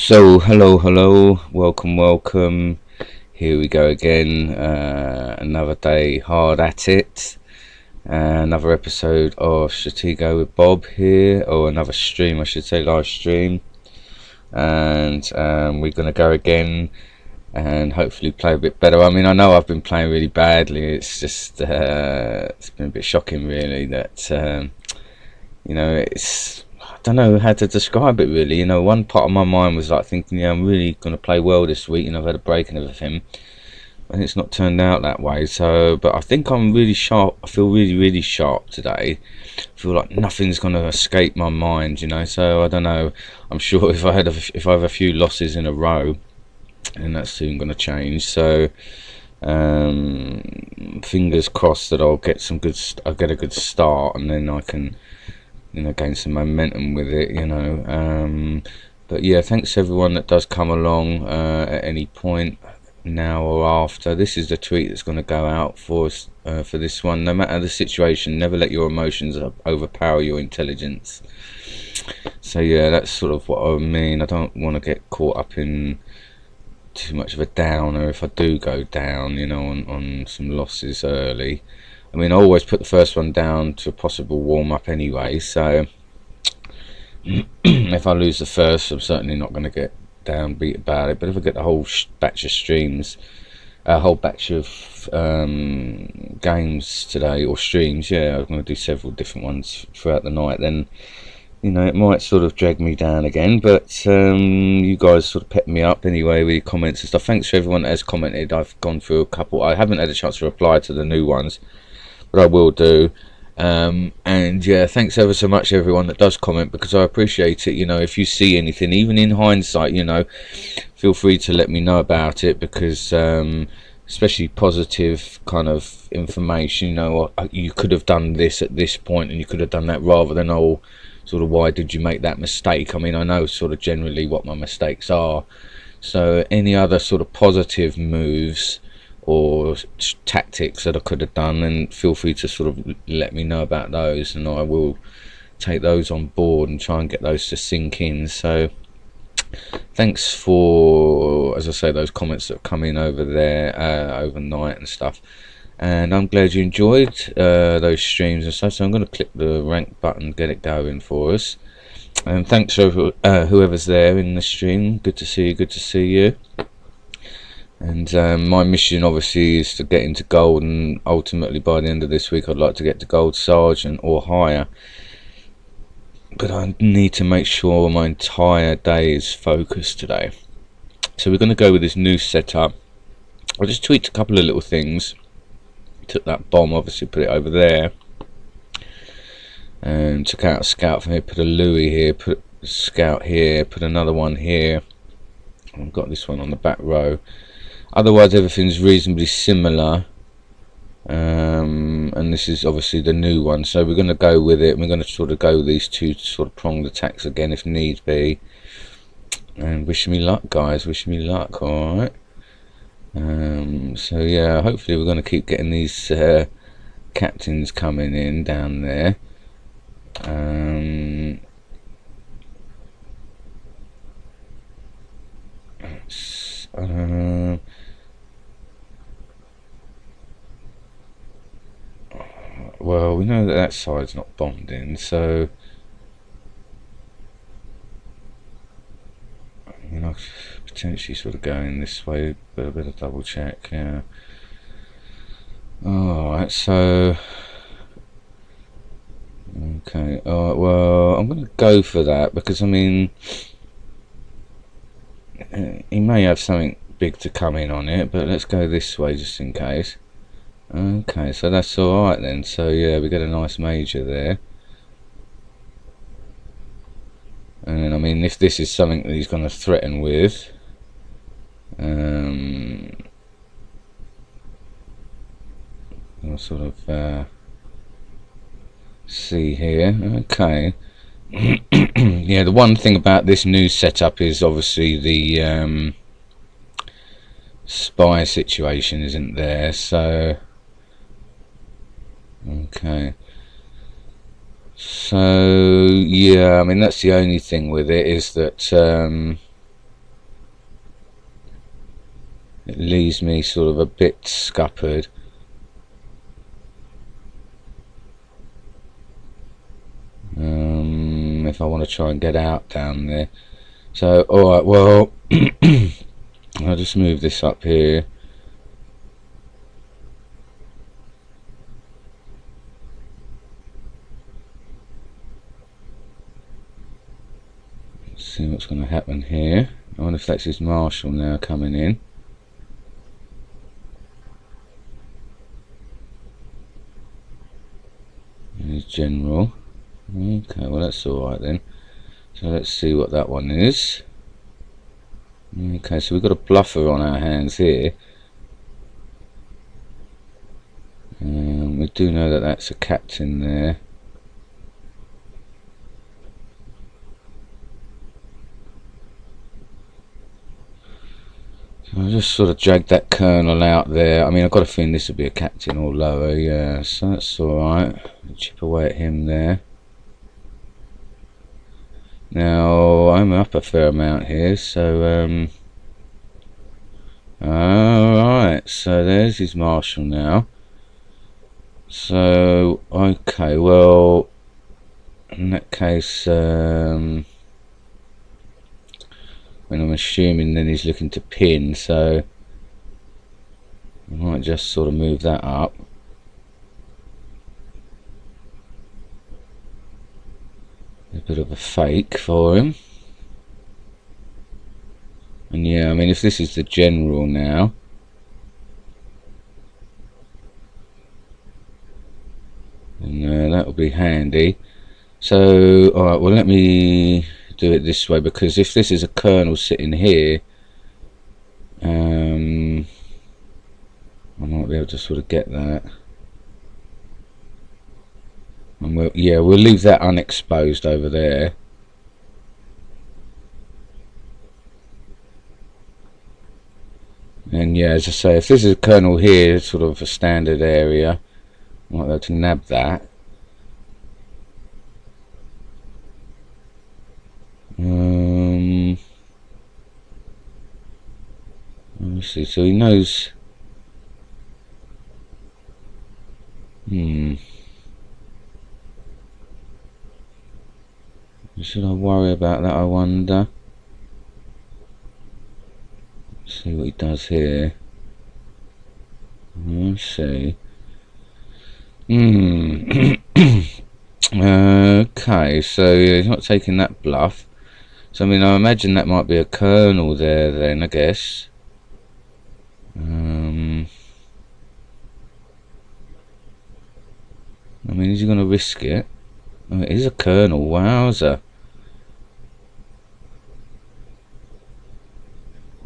So, hello, welcome. Here we go again. Another day hard at it. Another episode of Stratego with Bob here, or another stream, I should say, live stream. And we're going to go again and hopefully play a bit better. I mean, I know I've been playing really badly. It's just, it's been a bit shocking, really, that, it's. I don't know how to describe it really. One part of my mind was like thinking, yeah, I'm really going to play well this week, I've had a break and everything, and it's not turned out that way. So, but I think I'm really sharp. I feel really sharp today. I feel like nothing's going to escape my mind, so I don't know. I'm sure if I have a few losses in a row, and that's soon going to change. So fingers crossed that I'll get a good start, and then I can gain some momentum with it, but yeah, thanks to everyone that does come along at any point, now or after. This is the tweet that's going to go out for us for this one. No matter the situation, never let your emotions overpower your intelligence. So yeah, that's sort of what I mean. I don't want to get caught up in too much of a downer if I do go down, on some losses early. I mean, I always put the first one down to a possible warm-up anyway, so if I lose the first, I'm certainly not going to get downbeat about it. But if I get the whole batch of streams, a whole batch of games today, or streams, yeah, I'm going to do several different ones throughout the night, then, it might sort of drag me down again. But you guys sort of pep me up anyway with your comments and stuff. Thanks to everyone that has commented. I've gone through a couple. I haven't had a chance to reply to the new ones, but I will do. And yeah, thanks ever so much everyone that does comment, because I appreciate it. If you see anything, even in hindsight, feel free to let me know about it, because especially positive kind of information, you could have done this at this point and you could have done that, rather than, oh, sort of, why did you make that mistake? I mean, I know sort of generally what my mistakes are, so any other sort of positive moves or tactics that I could have done, and feel free to sort of let me know about those, and I will take those on board and try and get those to sink in. So thanks for, as I say, those comments that have come in over there overnight and stuff, and I'm glad you enjoyed those streams and stuff. So I'm going to click the rank button, get it going for us, and thanks for whoever's there in the stream. Good to see you. And my mission obviously is to get into gold, and ultimately by the end of this week I'd like to get to gold sergeant or higher. But I need to make sure my entire day is focused today. So we're going to go with this new setup. I just tweaked a couple of little things. Took that bomb, obviously put it over there, and took out a scout from here, put a Louis here, put a scout here, put another one here. I've got this one on the back row. Otherwise everything's reasonably similar, and this is obviously the new one, so we're going to go with it. We're going to sort of go with these two sort of pronged attacks again if need be, and wish me luck, guys, wish me luck. Alright, so yeah, hopefully we're going to keep getting these captains coming in down there. Well, we know that side's not bombed in, so potentially sort of going this way, but a bit of double check. Yeah. Alright, so okay. Alright, well, I'm going to go for that, because I mean, he may have something big to come in on it, but let's go this way just in case. Okay, so that's alright then. So yeah, we get a nice major there. And then, I mean, if this is something that he's going to threaten with, I'll sort of see here. Okay. Yeah, the one thing about this new setup is obviously the spy situation isn't there, so okay. So yeah, I mean, that's the only thing with it, is that it leaves me sort of a bit scuppered. If I want to try and get out down there. So, alright, well, I'll just move this up here. Let's see what's going to happen here. I wonder if that's his marshal now coming in. And his general. Okay, well that's alright then. So let's see what that one is. Okay, so we've got a bluffer on our hands here. We do know that that's a captain there. So I'll just sort of drag that colonel out there. I mean, I've got a feeling this will be a captain or lower, yeah, so that's alright. Chip away at him there. Now, I'm up a fair amount here, so, alright, so there's his marshal now. So, okay, well, in that case, when I'm assuming then he's looking to pin, so I might just sort of move that up. A bit of a fake for him. And yeah, I mean, if this is the general now, then that will be handy. So, alright, well, let me do it this way, because if this is a colonel sitting here, I might be able to sort of get that. And we'll leave that unexposed over there. And yeah, as I say, if this is a colonel here, sort of a standard area, I might be able to nab that. Let me see, so he knows. Should I worry about that, I wonder? Let's see what he does here. Let's see. Okay, so yeah, he's not taking that bluff. So I mean, I imagine that might be a colonel there then, I guess. I mean, is he going to risk it? Oh, it is a colonel, wowzer.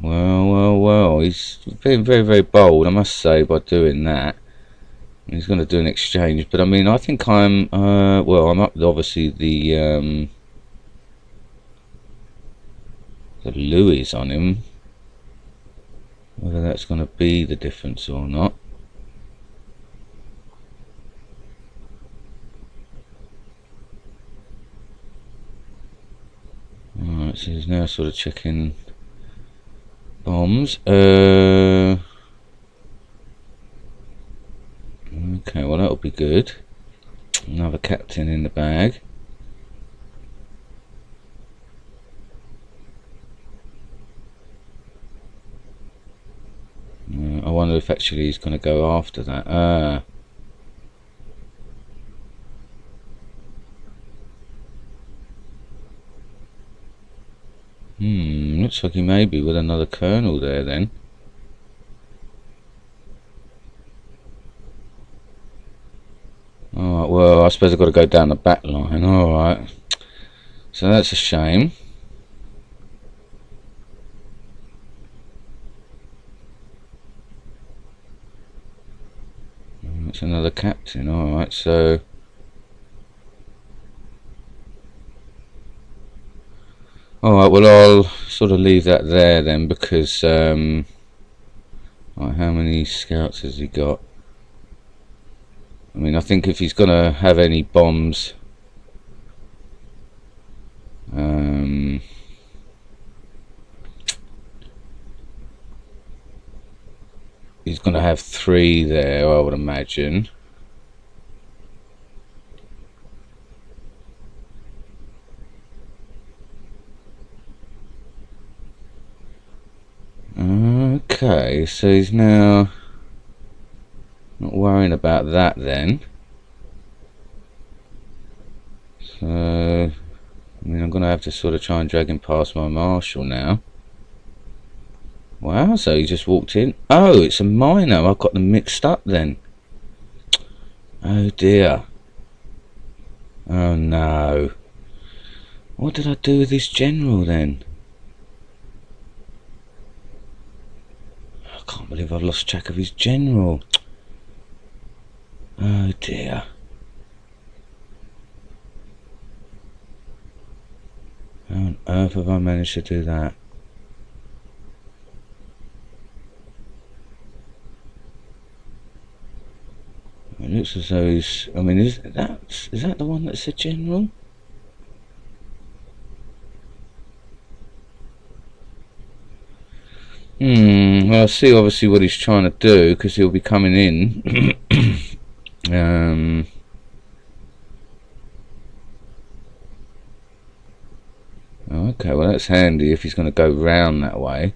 Well, he's being very, very bold, I must say, by doing that. He's going to do an exchange, but I mean, I think I'm, well, I'm up, obviously, the Louis on him. Whether that's going to be the difference or not. Alright, so he's now sort of checking bombs. Okay, well that'll be good. Another captain in the bag. I wonder if actually he's going to go after that. Looks like he may be with another colonel there then. Alright, well, I suppose I've got to go down the back line. Alright. So that's a shame. That's another captain. Alright, so... Alright, well, I'll sort of leave that there then, because right, how many scouts has he got? I mean, I think if he's gonna have any bombs, he's going to have 3 there, I would imagine. Okay, so he's now not worrying about that then. So, I mean, I'm going to have to sort of try and drag him past my marshal now. Wow, so he just walked in. Oh, it's a minor. I've got them mixed up then. Oh dear. Oh no. What did I do with this general then? I can't believe I've lost track of his general. Oh dear. How on earth have I managed to do that? It looks as though he's... I mean, is that the one that's a general? Well, I see obviously what he's trying to do, because he'll be coming in. Okay, well that's handy if he's going to go round that way.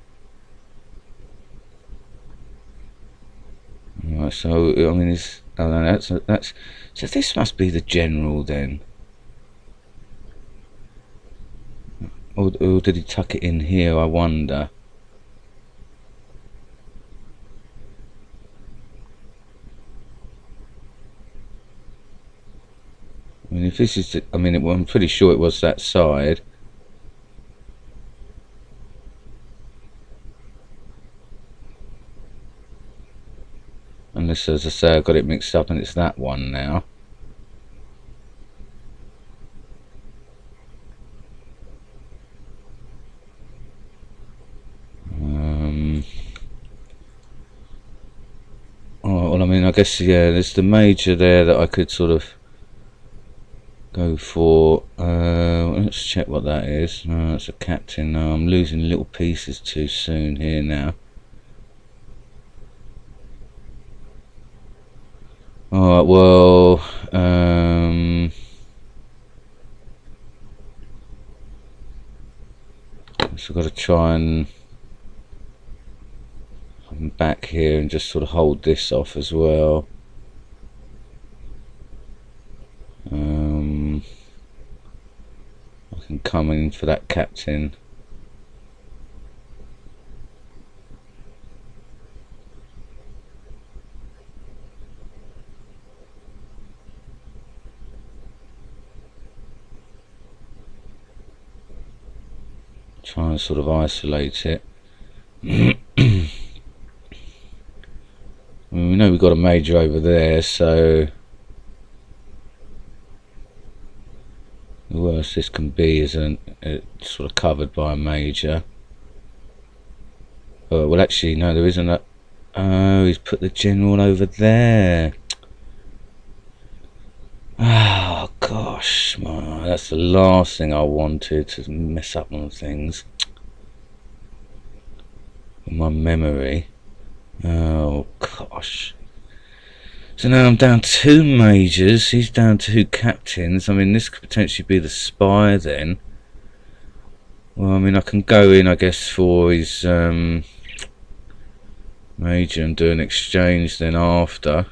Right, so I mean, oh no, that's so this must be the general then, or did he tuck it in here? I wonder. I mean, if this is, I mean, I'm pretty sure it was that side. Unless, as I say, I got it mixed up and it's that one now. Oh, well, I mean, I guess, yeah, there's the major there that I could sort of go for. Let's check what that is. It's a captain. No, I'm losing little pieces too soon here now. Alright, well, so I've got to try and come back here and just sort of hold this off as well. I can come in for that captain. Try and sort of isolate it. I mean, we know we've got a major over there, so the worst this can be is it's sort of covered by a major. Oh, well, actually, no, there isn't a... Oh, he's put the general over there. Oh gosh, that's the last thing I wanted, to mess up on things. My memory. Oh gosh. So now I'm down 2 majors, he's down 2 captains. I mean, this could potentially be the spy then. Well, I mean, I can go in, I guess, for his major and do an exchange then after.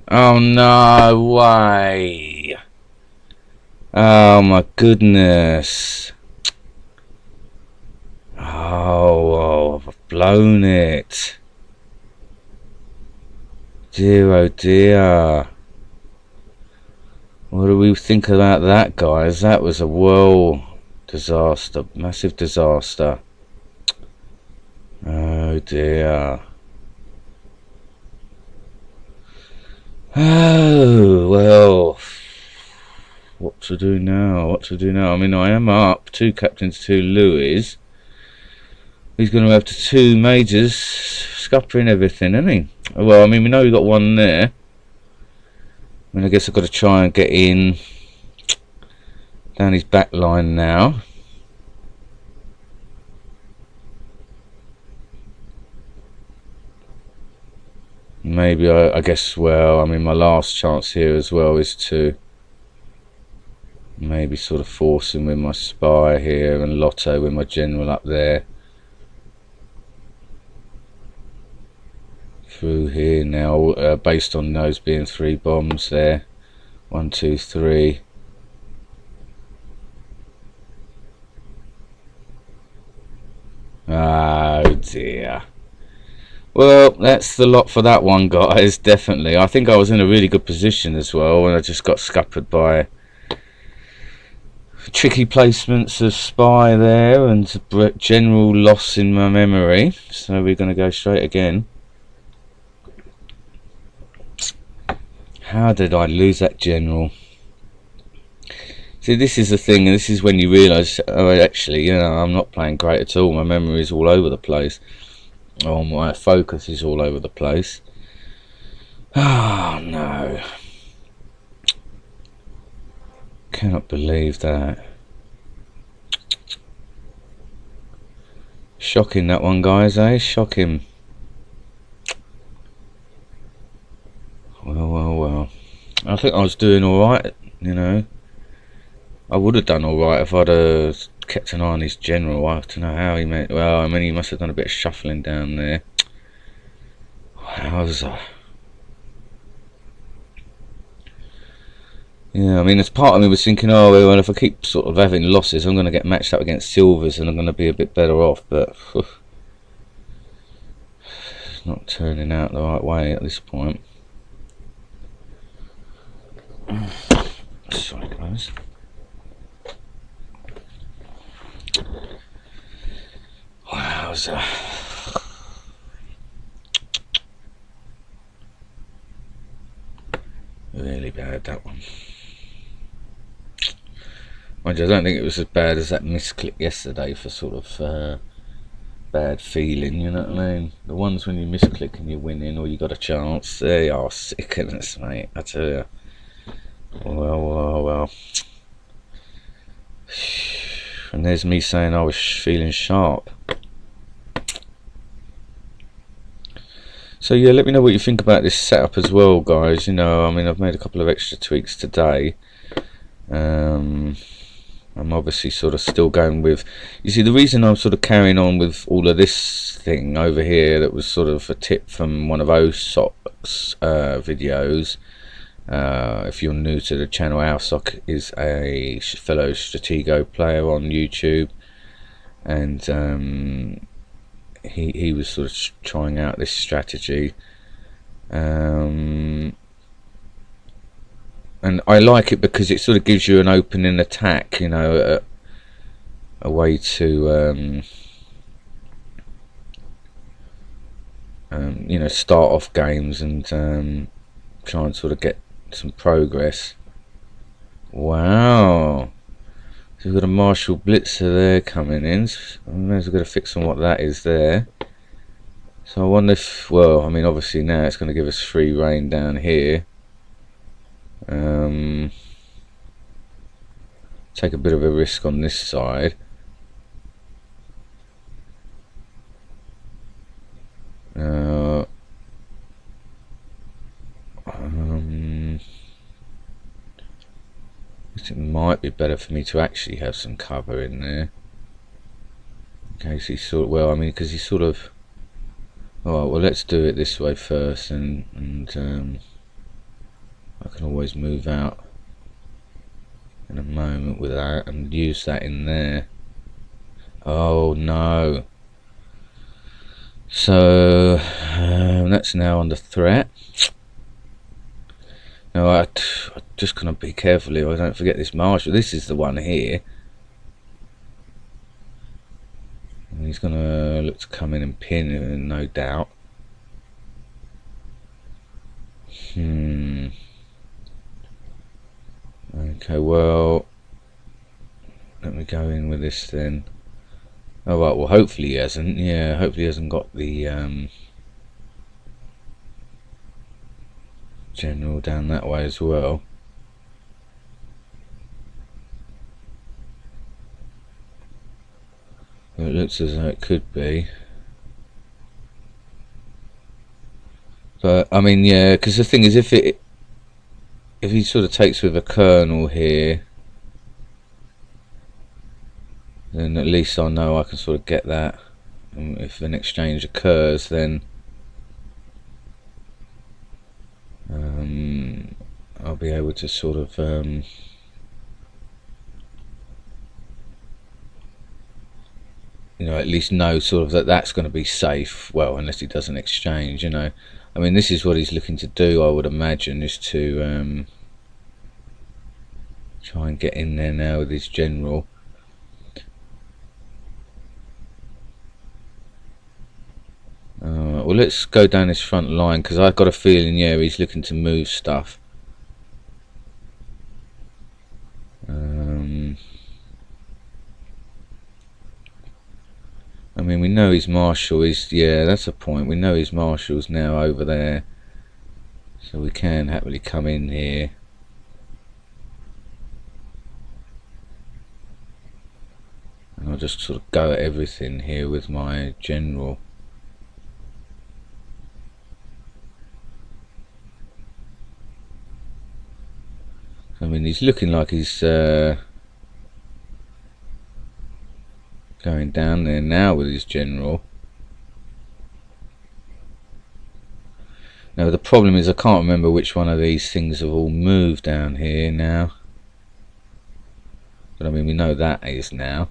Oh no way! Oh my goodness! Oh, I've blown it. Dear oh dear. What do we think about that, guys? That was a world disaster, massive disaster. Oh dear. Oh well, what to do now? What to do now? I mean, I am up 2 captains, 2 Louis. He's going to have to 2 majors, scuppering everything, isn't he? Well, I mean, we know we've got 1 there. I mean, I guess I've got to try and get in down his back line now. maybe I guess, well, I mean, my last chance here as well is to maybe sort of force him with my spy here and Lotto with my general up there. Through here now, based on those being 3 bombs there. 1, 2, 3. Oh dear. Well, that's the lot for that one, guys, definitely. I think I was in a really good position as well, and I just got scuppered by tricky placements of spy there and general loss in my memory. So we're going to go straight again. How did I lose that general? See, this is the thing, and this is when you realise, oh, actually, you know, I'm not playing great at all. My memory is all over the place. Oh, my focus is all over the place. Oh, no. Cannot believe that. Shocking, that one, guys, eh? Shocking. Well. I think I was doing alright, you know. I would have done alright if I'd have kept an eye on his general. I don't know how he made. Well, I mean, he must have done a bit of shuffling down there. Wowza. Yeah, I mean, as part of me was thinking, oh, well, if I keep sort of having losses, I'm going to get matched up against silvers and I'm going to be a bit better off, but it's not turning out the right way at this point. Sorry, guys. Wowza. Really bad, that one. Mind you, I don't think it was as bad as that misclick yesterday for sort of bad feeling, you know what I mean? The ones when you misclick and you're winning or you got a chance, they are sickening us, mate, I tell you. Well. And there's me saying I was feeling sharp. So yeah, let me know what you think about this setup as well, guys. You know, I mean, I've made a couple of extra tweaks today. I'm obviously sort of still going with, you see, the reason I'm sort of carrying on with all of this thing over here, that was sort of a tip from one of OSOC's videos. If you're new to the channel, OSOC is a fellow Stratego player on YouTube, and he was sort of trying out this strategy, and I like it because it sort of gives you an opening attack, you know, a way to you know, start off games and try and sort of get some progress. Wow, so we've got a Marshall Blitzer there coming in. I may as well get a fix on what that is there. So I wonder if, well, I mean, obviously now it's going to give us free reign down here. Take a bit of a risk on this side. It might be better for me to actually have some cover in there, in case he sort of, well, I mean, because he sort of, alright, well, let's do it this way first, and I can always move out in a moment with that and use that in there. Oh no. So that's now under threat. Now I just gonna be careful here I don't forget this Marshall. This is the one here, and he's gonna look to come in and pin, no doubt. Okay, well, let me go in with this then. Oh right, well, hopefully he hasn't. Yeah, hopefully he hasn't got the general down that way as well. It looks as though it could be. But I mean, yeah, because the thing is, if he sort of takes with a colonel here, then at least I know I can sort of get that. And if an exchange occurs, then I'll be able to sort of you know, at least know sort of that that's going to be safe. Well, unless he does an exchange, you know. I mean, this is what he's looking to do, I would imagine, is to try and get in there now with his general. Well, let's go down his front line, because I've got a feeling, yeah, he's looking to move stuff. I mean, we know his marshal is, yeah, that's a point. We know his marshal's now over there, so we can happily come in here. And I'll just sort of go at everything here with my general. I mean, he's looking like he's going down there now with his general. Now the problem is I can't remember which one of these things have all moved down here now. But I mean, we know that is now.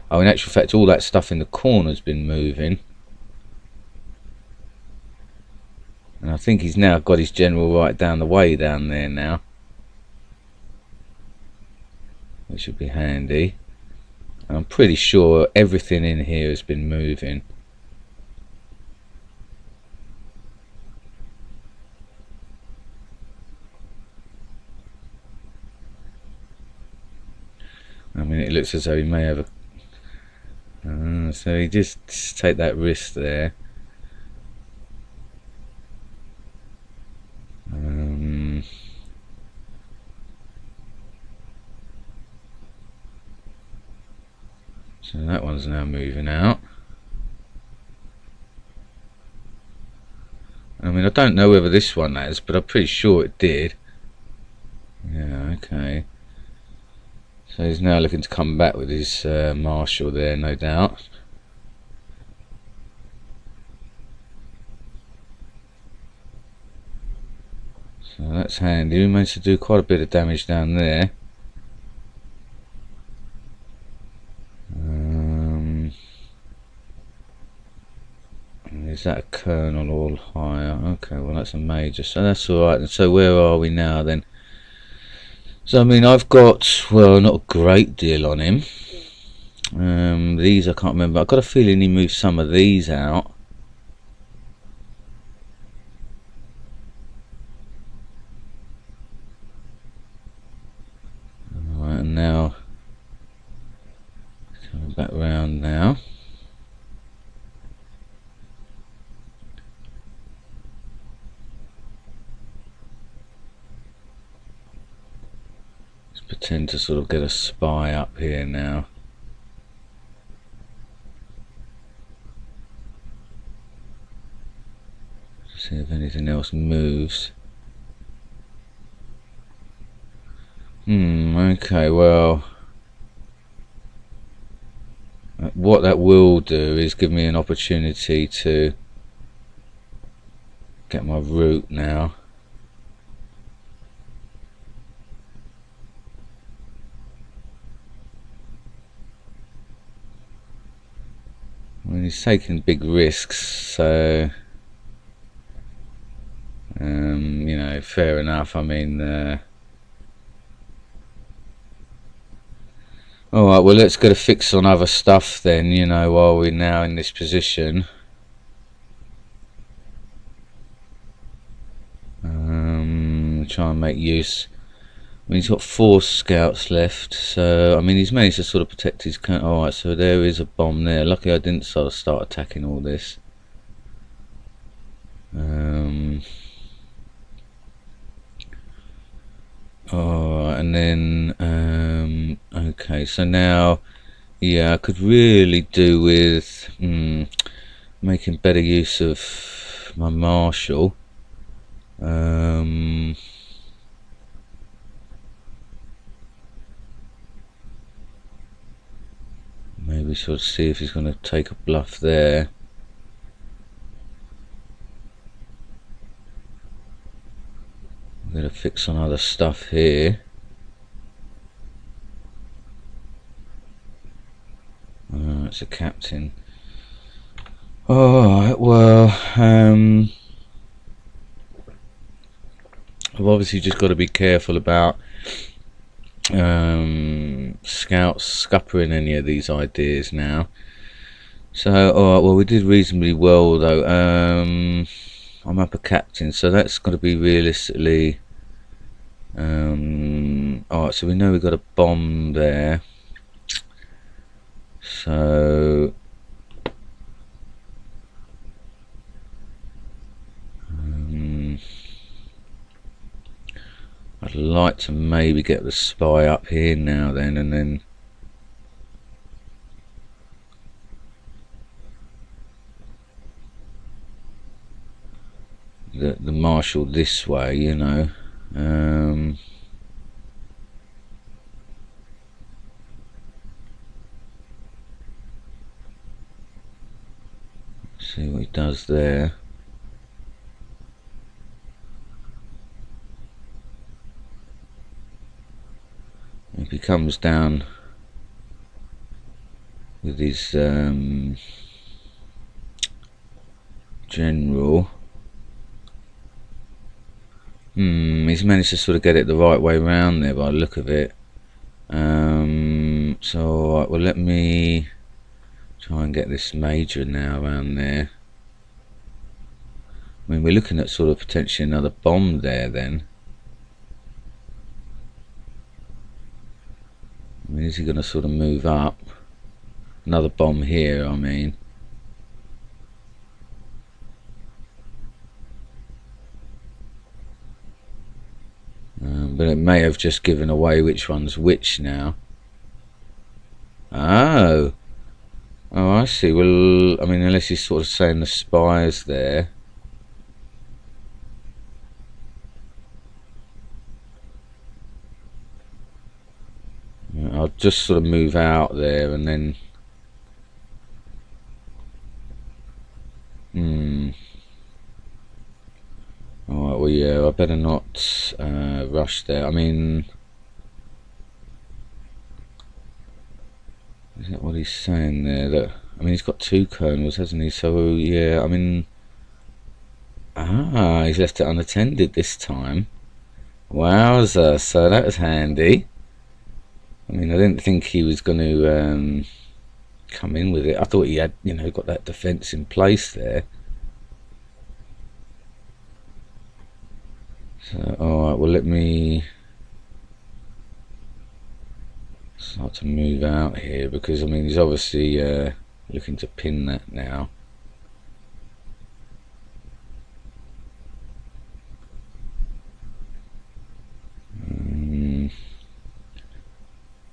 Oh, in actual fact, all that stuff in the corner's been moving. And I think he's now got his general right down the way down there now, which would be handy. And I'm pretty sure everything in here has been moving. I mean, it looks as though he may have a... so he just take that risk there. So that one's now moving out. I mean, I don't know whether this one has, but I'm pretty sure it did. Yeah, okay. So he's now looking to come back with his marshal there, no doubt. So that's handy. We managed to do quite a bit of damage down there. Is that a colonel or higher? Okay, well that's a major, so that's alright. So where are we now then? So I mean, I've got, well, not a great deal on him. These I can't remember. I've got a feeling he moved some of these out. Alright, and now coming back round now. Pretend to sort of get a spy up here now. See if anything else moves. Okay, well, what that will do is give me an opportunity to get my route now. I mean, he's taking big risks, so you know, fair enough. I mean, alright, well, let's get a fix on other stuff then, you know, while we're now in this position. Try and make use. I mean, he's got 4 scouts left, so I mean, he's managed to sort of protect his... Alright, so there is a bomb there. Lucky I didn't sort of start attacking all this. Alright, and then okay, so now, yeah, I could really do with making better use of my marshal. Maybe sort of see if he's going to take a bluff there. I'm going to fix on other stuff here. It's a captain. Alright, well, I've obviously just got to be careful about scouts scuppering any of these ideas now. So, alright, well, we did reasonably well though. I'm up a captain, so that's got to be realistically. Alright, so we know we've got a bomb there. So I'd like to maybe get the spy up here now then, and then the marshal this way, you know. See what he does there. If he comes down with his general, he's managed to sort of get it the right way round there by the look of it. So right, well, let me try and get this major now around there. I mean, we're looking at sort of potentially another bomb there then. I mean, is he going to sort of move up? Another bomb here, I mean. But it may have just given away which one's which now. Oh, I see. Well, I mean, unless he's sort of saying the spy's there. I'll just sort of move out there and then. Alright, well, yeah, I better not rush there. I mean, is that what he's saying there? That, I mean, he's got two colonels, hasn't he? So, yeah, I mean, he's left it unattended this time. Wowza, so that was handy. I mean, I didn't think he was going to come in with it. I thought he had, you know, got that defence in place there. So, alright, well, let me start to move out here, because, I mean, he's obviously looking to pin that now.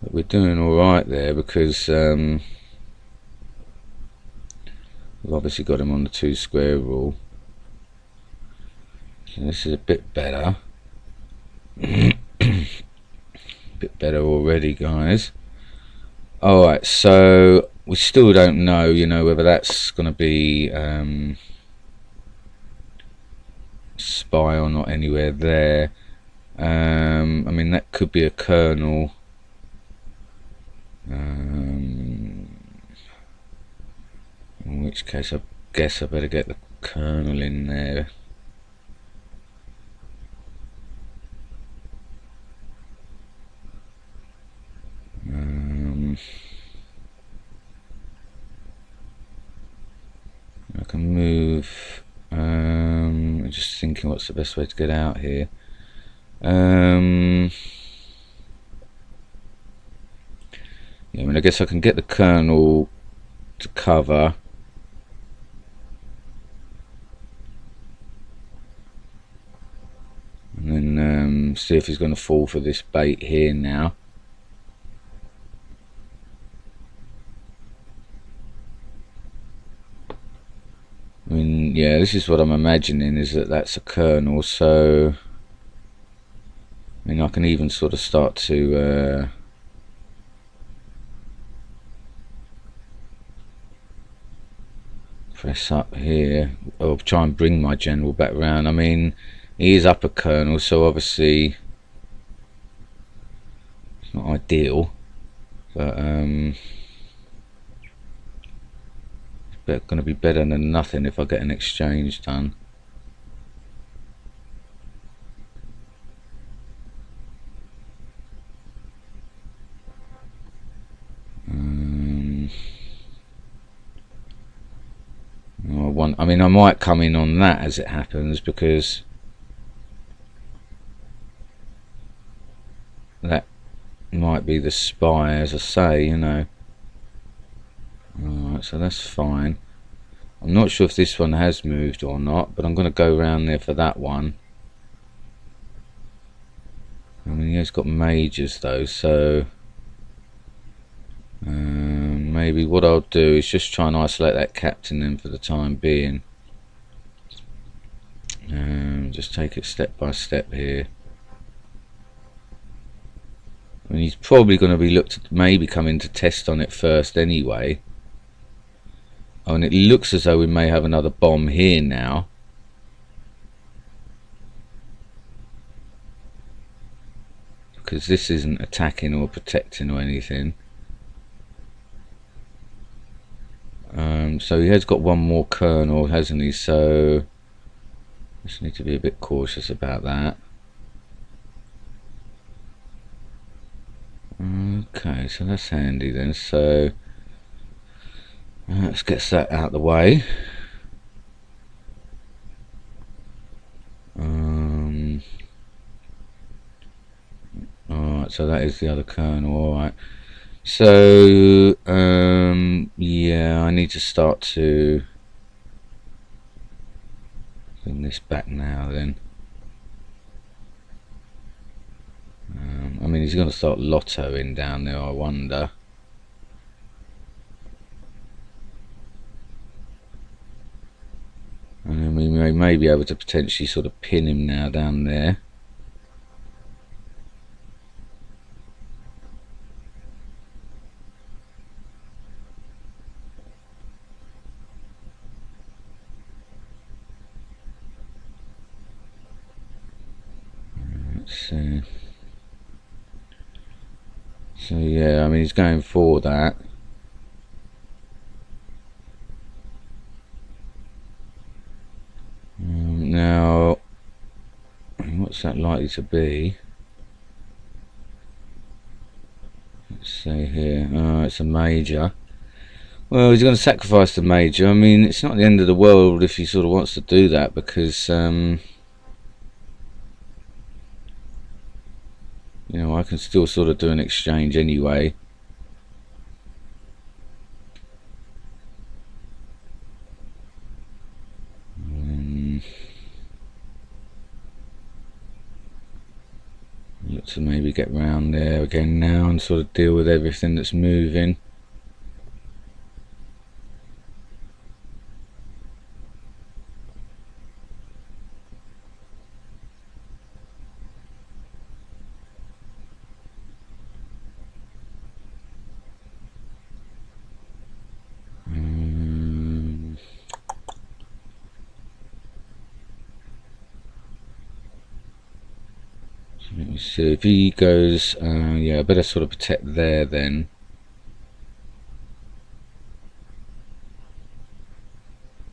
But we're doing alright there, because we've obviously got him on the 2 square rule. So this is a bit better. Bit better already, guys. Alright, so we still don't know, you know, whether that's going to be spy or not anywhere there. I mean, that could be a colonel. In which case I guess I better get the colonel in there. I can move. I'm just thinking what's the best way to get out here. Yeah, I mean, I guess I can get the colonel to cover. And then see if he's going to fall for this bait here now. I mean, yeah, this is what I'm imagining, is that that's a kernel. So I mean, I can even sort of start to press up here, or try and bring my general back round. I mean, he is upper kernel, so obviously it's not ideal, but it's going to be better than nothing if I get an exchange done. I mean, I might come in on that as it happens, because that might be the spy, as I say, you know. Alright, so that's fine. I'm not sure if this one has moved or not, but I'm going to go around there for that one. I mean, he has got majors though, so maybe what I'll do is just try and isolate that captain then for the time being. Just take it step by step here. I mean, he's probably going to be looked at, maybe come in to test on it first anyway. Oh, and it looks as though we may have another bomb here now. Because this isn't attacking or protecting or anything. So he has got one more kernel, hasn't he? So just need to be a bit cautious about that. Okay, so that's handy then. So let's get that out of the way. Alright, so that is the other kernel. Alright, so yeah, I need to start to bring this back now then. I mean, he's going to start lottoing down there, I wonder. And then we may be able to potentially sort of pin him now down there. Let's see. So yeah, I mean, he's going for that. Now, what's that likely to be? Let's see here. It's a major. Well, he's going to sacrifice the major. I mean, it's not the end of the world if he sort of wants to do that, because you know, I can still sort of do an exchange anyway. Look to maybe get round there again now and sort of deal with everything that's moving. Let me see if he goes. Yeah, I better sort of protect there then.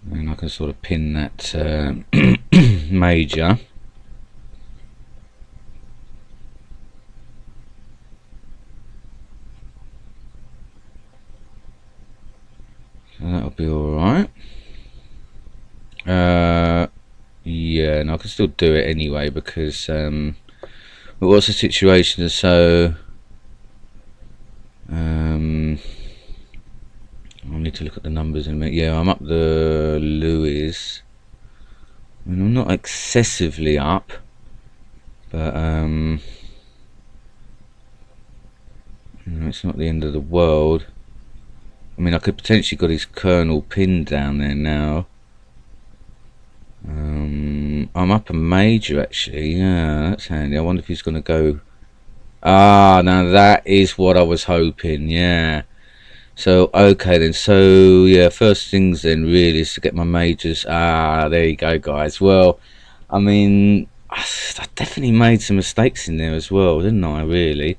And I can sort of pin that major. So that'll be alright. Yeah, and I can still do it anyway, because but what's the situation? So I'll need to look at the numbers in a minute. Yeah, I'm up the Lewis. I mean, I'm not excessively up, but you know, it's not the end of the world. I mean, I could potentially got his kernel pinned down there now. I'm up a major actually. Yeah, that's handy. I wonder if he's going to go. Ah, now that is what I was hoping. Yeah. So okay then. So yeah, first things then really is to get my majors. Ah, there you go, guys. Well, I mean, I definitely made some mistakes in there as well, didn't I? Really.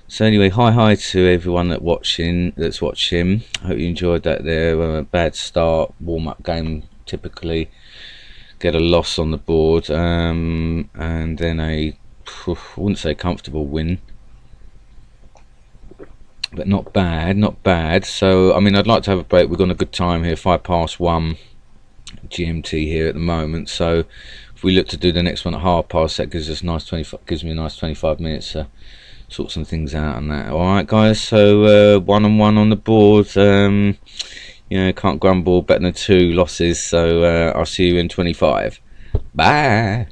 So anyway, hi to everyone that's watching. I hope you enjoyed that. There, a bad start, warm-up game typically. Get a loss on the board, and then I wouldn't say comfortable win, but not bad. So I mean, I'd like to have a break. We've got a good time here, 1:05 GMT here at the moment. So if we look to do the next one at 1/2, that gives us gives me a nice 25 minutes to sort some things out on that. All right, guys. So 1-on-1 on the board. You know, can't grumble. Better than 2 losses. So I'll see you in 25. Bye.